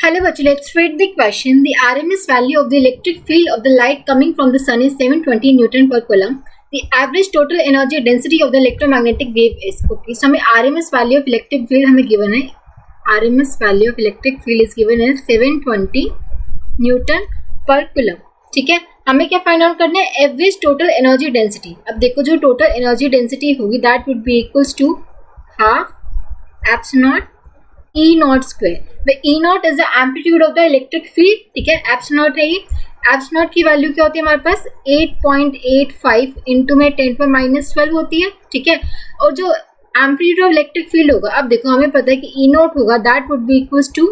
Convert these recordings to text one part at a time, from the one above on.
Hello बच्चों, let's read the question. The RMS value of the electric field of the light coming from the sun is 720 Newton per coulomb. The average total energy density of the electromagnetic wave is. Okay, so हमें RMS value of electric field हमें given है. RMS value of electric field is given as 720 Newton per coulomb. ठीक है, हमें क्या find out करना है? Average total energy density. अब देखो जो टोटल एनर्जी डेंसिटी होगी that would be equals to half eps naught E naught square. The E naught is the amplitude of the electric field. ठीक है, एप्स नॉट है ये. एप्स नॉट की value क्या होती है हमारे पास? 8.85 इंटू में 10⁻12 होती है. ठीक है, और जो एम्पलीट्यूड ऑफ इलेक्ट्रिक फील्ड होगा, अब देखो हमें पता है कि E नॉट होगा that would be equals to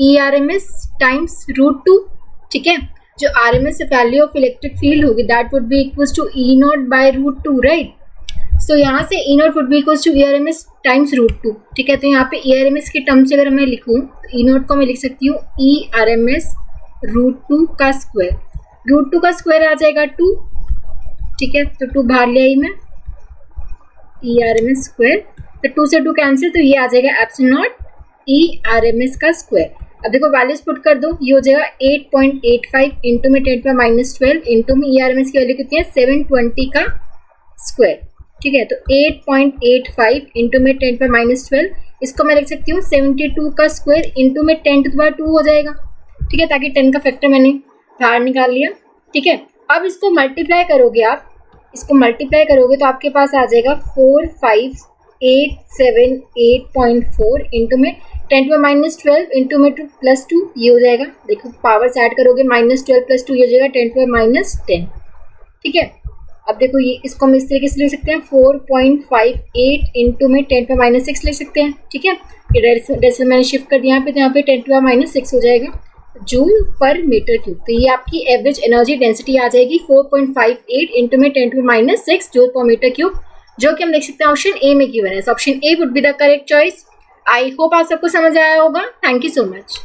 ERMS times √2. ठीक है, जो RMS value of electric field होगी that would be equals to E naught by √2, right. So यहाँ से E naught would be equals to ERMS times √2. ठीक है, तो यहाँ पे ERMS की टर्म से अगर मैं लिखूँ तो E नॉट को मैं लिख सकती हूँ ERMS √2 का स्क्वायर. √2 का स्क्वायर आ जाएगा 2. ठीक है, तो 2 बाहर ले आई मैं, ERMS स्क्वायर. तो 2 से 2 कैंसिल, तो ये आ जाएगा एप्सिलॉन नॉट ERMS का स्क्वायर. अब देखो वैल्यूज पुट कर दो, ये हो जाएगा 8.85 इंटू में 10⁻12 इंटू में ERMS की वैल्यू कितनी है? 720 का स्क्वायर. ठीक है, तो 8.85 इंटू में 10⁻12, इसको मैं लिख सकती हूँ 72 का स्क्वायर इंटू में 10⁻2 हो जाएगा. ठीक है, ताकि 10 का फैक्टर मैंने बाहर निकाल लिया. ठीक है, अब इसको मल्टीप्लाई करोगे आप, इसको मल्टीप्लाई करोगे तो आपके पास आ जाएगा 45878.4 इंटू में 10⁻12 इंटू में 2+2, ये हो जाएगा. देखो पावर्स ऐड करोगे -12 + 2, ये हो जाएगा 10⁻10. ठीक है, अब देखो ये इसको हम इस तरीके से लिख सकते हैं 4.58 इंटू में 10⁻6 लिख सकते हैं. ठीक है, ये डेसिमल मैंने शिफ्ट कर दिया यहाँ पे, तो यहाँ पे 10⁻6 हो जाएगा जूल पर मीटर क्यूब. तो ये आपकी एवरेज एनर्जी डेंसिटी आ जाएगी 4.58 इंटू में 10⁻6 जूल पर मीटर क्यूब, जो कि हम देख सकते हैं ऑप्शन ए में गिवन है. Option A would be the correct choice. I hope आप सबको समझ आया होगा. Thank you so much.